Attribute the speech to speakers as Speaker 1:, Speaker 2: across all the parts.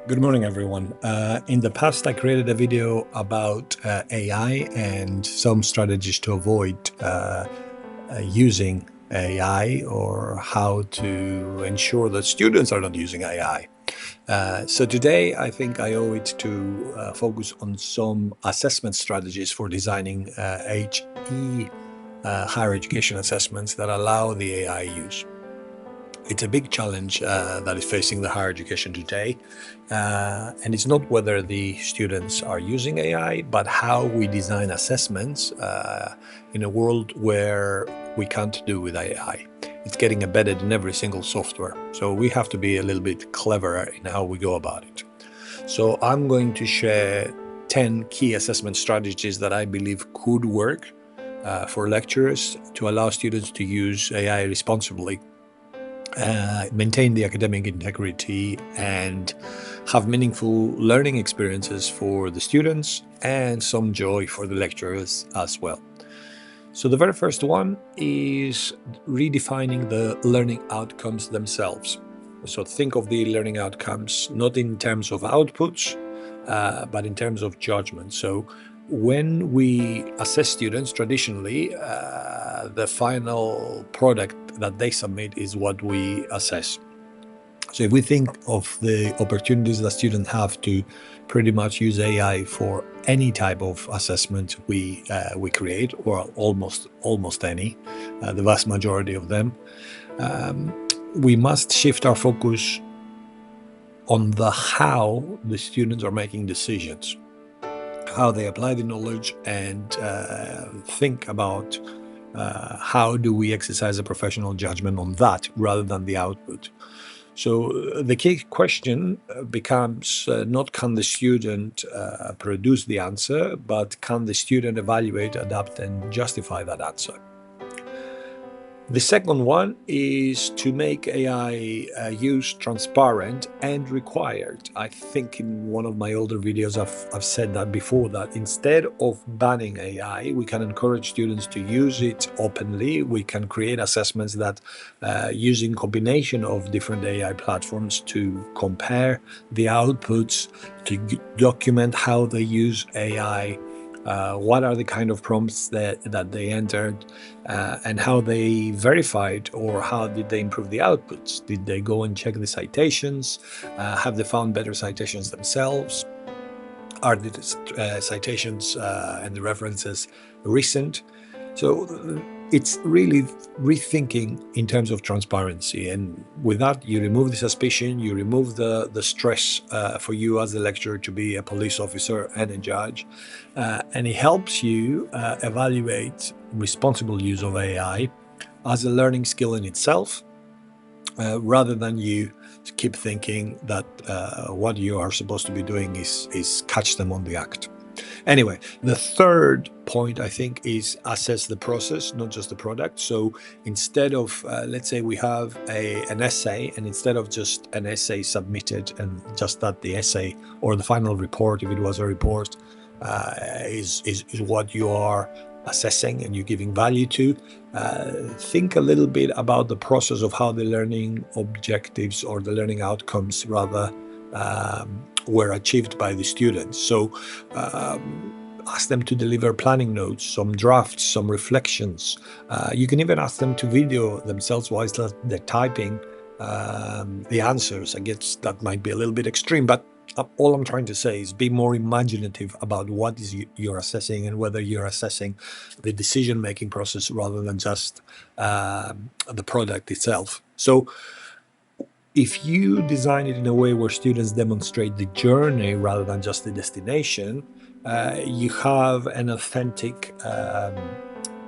Speaker 1: Good morning, everyone. In the past, I created a video about AI and some strategies to avoid using AI, or how to ensure that students are not using AI. So today, I think I owe it to focus on some assessment strategies for designing HE higher education assessments that allow the AI use. It's a big challenge that is facing the higher education today. And it's not whether the students are using AI, but how we design assessments in a world where we can't do with AI. It's getting embedded in every single software. So we have to be a little bit cleverer in how we go about it. So I'm going to share 10 key assessment strategies that I believe could work for lecturers to allow students to use AI responsibly, maintain the academic integrity, and have meaningful learning experiences for the students and some joy for the lecturers as well. So the very first one is redefining the learning outcomes themselves. So think of the learning outcomes not in terms of outputs, but in terms of judgment. So when we assess students, traditionally, the final product that they submit is what we assess. So if we think of the opportunities that students have to pretty much use AI for any type of assessment we create, or almost any, the vast majority of them, we must shift our focus on the how the students are making decisions, how they apply the knowledge, and think about how do we exercise a professional judgment on that rather than the output. So the key question becomes not can the student produce the answer, but can the student evaluate, adapt, and justify that answer. The second one is to make AI use transparent and required. I think in one of my older videos I've said that before, that instead of banning AI, we can encourage students to use it openly. We can create assessments that using combination of different AI platforms to compare the outputs, to document how they use AI, what are the kind of prompts that they entered, and how they verified, or how did they improve the outputs. Did they go and check the citations? Have they found better citations themselves? Are the citations and the references recent? So it's really rethinking in terms of transparency, and with that you remove the suspicion, you remove the stress for you as a lecturer to be a police officer and a judge, and it helps you evaluate responsible use of AI as a learning skill in itself, rather than you keep thinking that what you are supposed to be doing is catch them on the act. Anyway, the third point, I think, is assess the process, not just the product. So instead of, let's say we have an essay, and instead of just an essay submitted and just that the essay or the final report, if it was a report, is what you are assessing and you're giving value to, think a little bit about the process of how the learning objectives or the learning outcomes rather were achieved by the students. So ask them to deliver planning notes, some drafts, some reflections. You can even ask them to video themselves while they're typing the answers. I guess that might be a little bit extreme, but all I'm trying to say is be more imaginative about what is you're assessing, and whether you're assessing the decision-making process rather than just the product itself. So if you design it in a way where students demonstrate the journey rather than just the destination, you have an authentic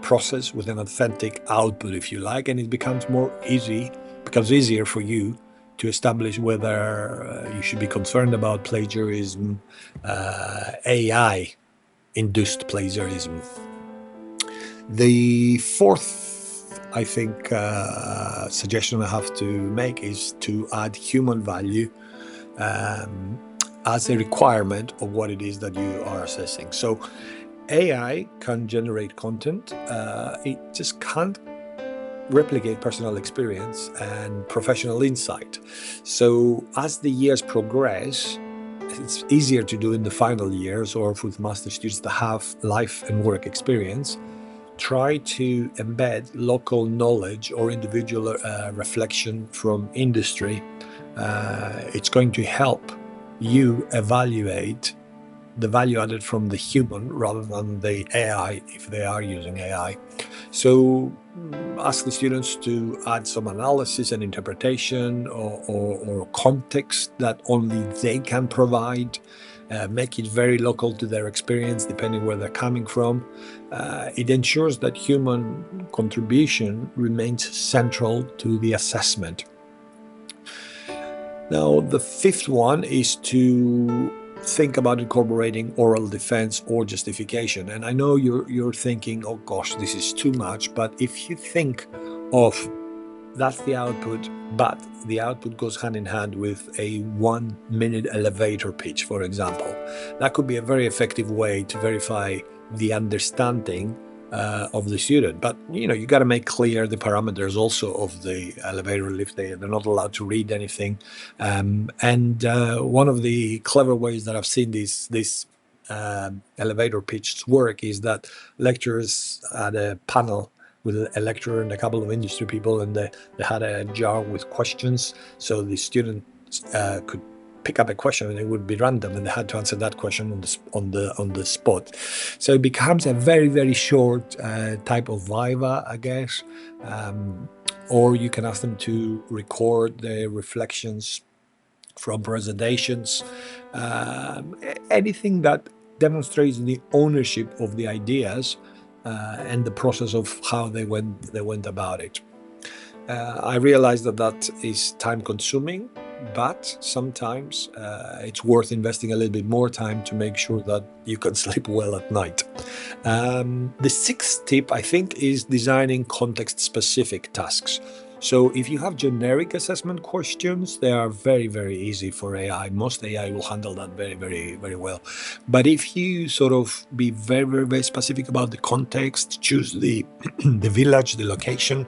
Speaker 1: process with an authentic output, if you like, and it becomes easier for you to establish whether you should be concerned about plagiarism, AI-induced plagiarism. The fourth, I think, suggestion I have to make is to add human value as a requirement of what it is that you are assessing. So AI can generate content, it just can't replicate personal experience and professional insight. So as the years progress, it's easier to do in the final years or with master students that have life and work experience. Try to embed local knowledge or individual reflection from industry. It's going to help you evaluate the value added from the human rather than the AI, if they are using AI. So ask the students to add some analysis and interpretation or context that only they can provide. Make it very local to their experience, depending where they're coming from. It ensures that human contribution remains central to the assessment. Now, the fifth one is to think about incorporating oral defense or justification. And I know you're thinking, oh gosh, this is too much. But if you think of that's the output, but the output goes hand in hand with a 1-minute elevator pitch, for example, that could be a very effective way to verify the understanding of the student. But you got to make clear the parameters also of the elevator lift. They're not allowed to read anything. And one of the clever ways that I've seen this elevator pitches work is that lecturers had a panel with a lecturer and a couple of industry people, and they had a jar with questions, so the students could pick up a question and it would be random, and they had to answer that question on the spot. So it becomes a very, very short type of viva, I guess. Or you can ask them to record their reflections from presentations, anything that demonstrates the ownership of the ideas and the process of how they went about it. I realize that is time consuming, but sometimes it's worth investing a little bit more time to make sure that you can sleep well at night. The sixth tip, I think, is designing context-specific tasks. So if you have generic assessment questions, they are very, very easy for AI. Most AI will handle that very, very, very well. But if you sort of be very, very, very specific about the context, choose the village, the location,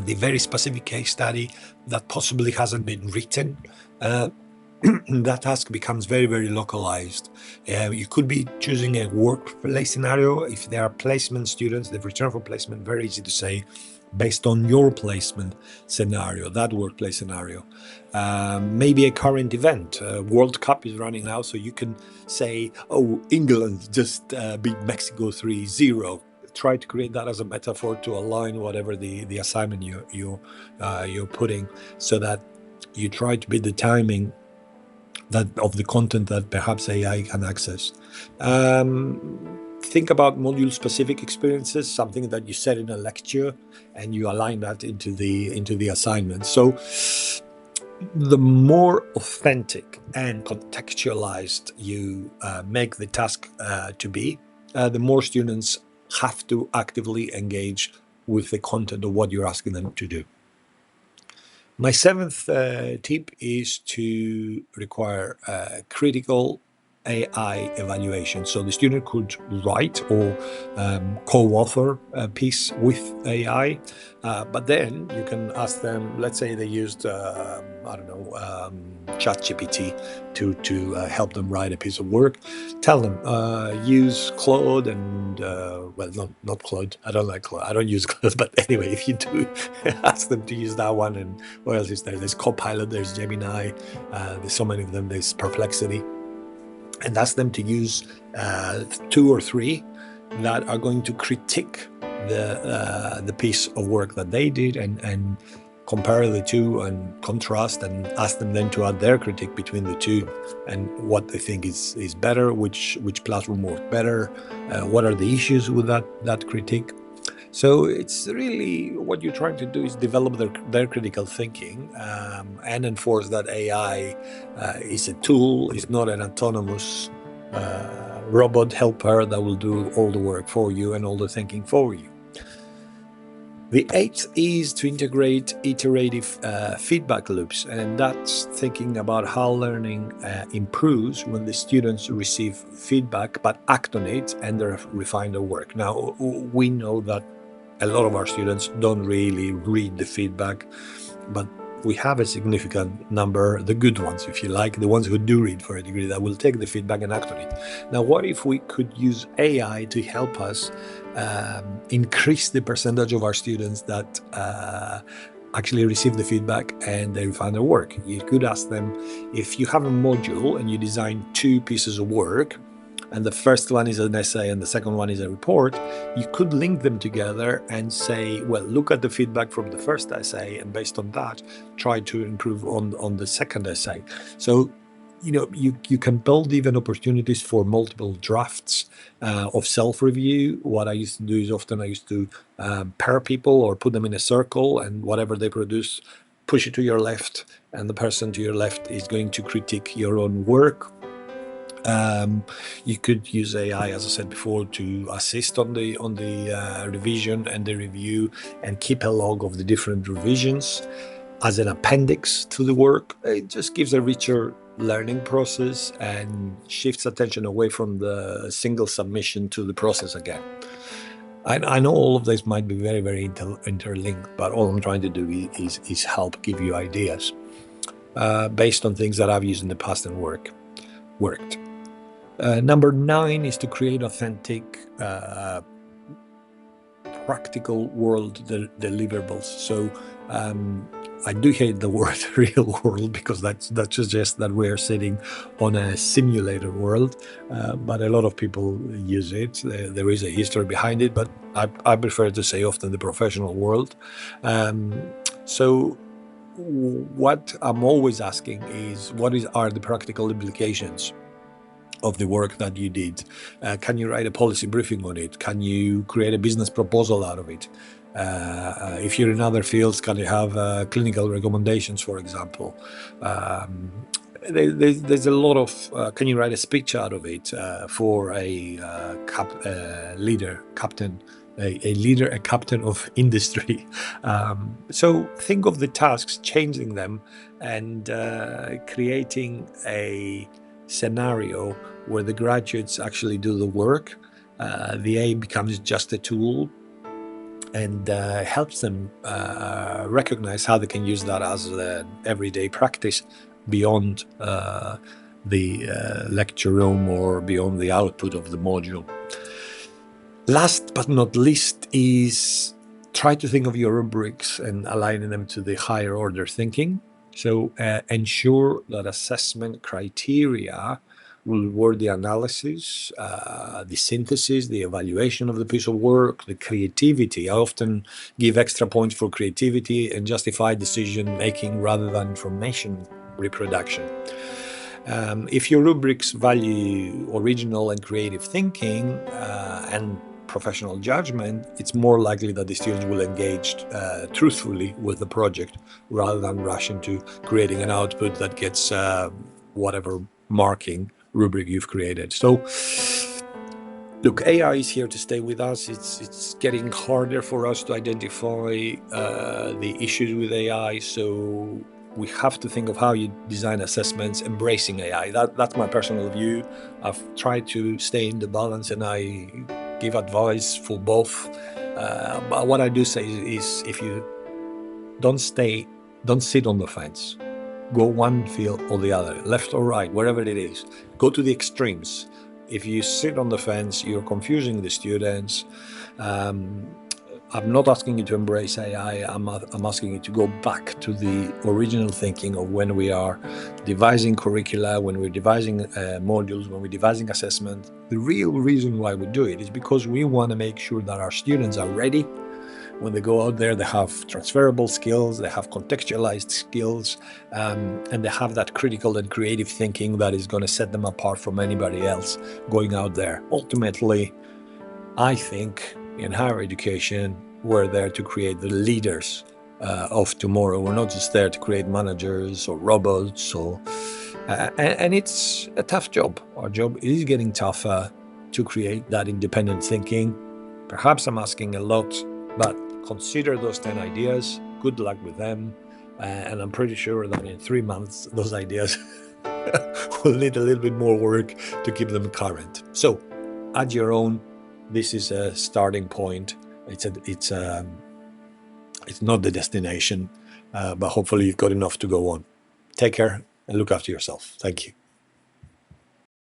Speaker 1: the very specific case study that possibly hasn't been written, that task becomes very, very localized. You could be choosing a workplace scenario. If there are placement students, the return for placement, very easy to say, based on your placement scenario, that workplace scenario. Maybe a current event. World Cup is running now, so you can say, oh, England just beat Mexico 3-0. Try to create that as a metaphor to align whatever the assignment you're putting, so that you try to beat the timing of the content that perhaps AI can access. Think about module-specific experiences, something that you said in a lecture, and you align that into the assignment. So the more authentic and contextualized you make the task to be, the more students have to actively engage with the content of what you're asking them to do. My seventh tip is to require critical AI evaluation. So the student could write or co-author a piece with AI, but then you can ask them, let's say they used, ChatGPT to help them write a piece of work. Tell them, use Claude and, not Claude. I don't like Claude. I don't use Claude, but anyway, if you do, ask them to use that one. And what else is there? There's Copilot, there's Gemini, there's so many of them, there's Perplexity. And ask them to use 2 or 3 that are going to critique the piece of work that they did, and compare the two and contrast, and ask them then to add their critique between the two and what they think is better, which platform worked better, what are the issues with that critique. So it's really what you're trying to do is develop their critical thinking and enforce that AI is a tool, is not an autonomous robot helper that will do all the work for you and all the thinking for you. The 8th is to integrate iterative feedback loops, and that's thinking about how learning improves when the students receive feedback but act on it and refine their work. Now, we know that a lot of our students don't really read the feedback, but we have a significant number, the good ones, if you like, the ones who do read for a degree, that will take the feedback and act on it. Now, what if we could use AI to help us increase the percentage of our students that actually receive the feedback and they refine their work? You could ask them, if you have a module and you design 2 pieces of work, and the first one is an essay and the second one is a report, you could link them together and say, well, look at the feedback from the first essay, and based on that, try to improve on the second essay. So, you can build even opportunities for multiple drafts of self-review. What I used to do is often I used to pair people or put them in a circle, and whatever they produce, push it to your left, and the person to your left is going to critique your own work. You could use AI, as I said before, to assist on the revision and the review, and keep a log of the different revisions as an appendix to the work. It just gives a richer learning process and shifts attention away from the single submission to the process again. I know all of this might be very, very interlinked, but all I'm trying to do is help give you ideas based on things that I've used in the past and worked. Number 9 is to create authentic, practical world deliverables. So I do hate the word real world, because that suggests that we're sitting on a simulator world, but a lot of people use it. There is a history behind it, but I prefer to say often the professional world. So what I'm always asking is, are the practical implications of the work that you did? Can you write a policy briefing on it? Can you create a business proposal out of it? If you're in other fields, can you have clinical recommendations, for example? There's a lot of, can you write a speech out of it for a captain of industry? So think of the tasks, changing them, and creating a scenario where the graduates actually do the work. The A becomes just a tool, and helps them recognize how they can use that as an everyday practice beyond the lecture room or beyond the output of the module. Last but not least is try to think of your rubrics and aligning them to the higher order thinking. So ensure that assessment criteria will reward the analysis, the synthesis, the evaluation of the piece of work, the creativity. I often give extra points for creativity and justify decision making rather than information reproduction. If your rubrics value original and creative thinking and professional judgment, it's more likely that the students will engage truthfully with the project rather than rush into creating an output that gets whatever marking rubric you've created. So look, AI is here to stay with us. It's getting harder for us to identify the issues with AI. So we have to think of how you design assessments, embracing AI. That's my personal view. I've tried to stay in the balance, and I give advice for both. But what I do say is if you don't sit on the fence. Go one field or the other, left or right, wherever it is. Go to the extremes. If you sit on the fence, you're confusing the students. I'm not asking you to embrace AI. I'm asking you to go back to the original thinking of when we are devising curricula, when we're devising modules, when we're devising assessment. The real reason why we do it is because we want to make sure that our students are ready. When they go out there, they have transferable skills, they have contextualized skills, and they have that critical and creative thinking that is going to set them apart from anybody else going out there. Ultimately, I think in higher education, we're there to create the leaders of tomorrow. We're not just there to create managers or robots, and it's a tough job. Our job is getting tougher to create that independent thinking. Perhaps I'm asking a lot, but consider those 10 ideas. Good luck with them. And I'm pretty sure that in 3 months, those ideas will need a little bit more work to keep them current. So add your own. This is a starting point. It's not the destination. but hopefully you've got enough to go on. Take care and look after yourself. Thank you.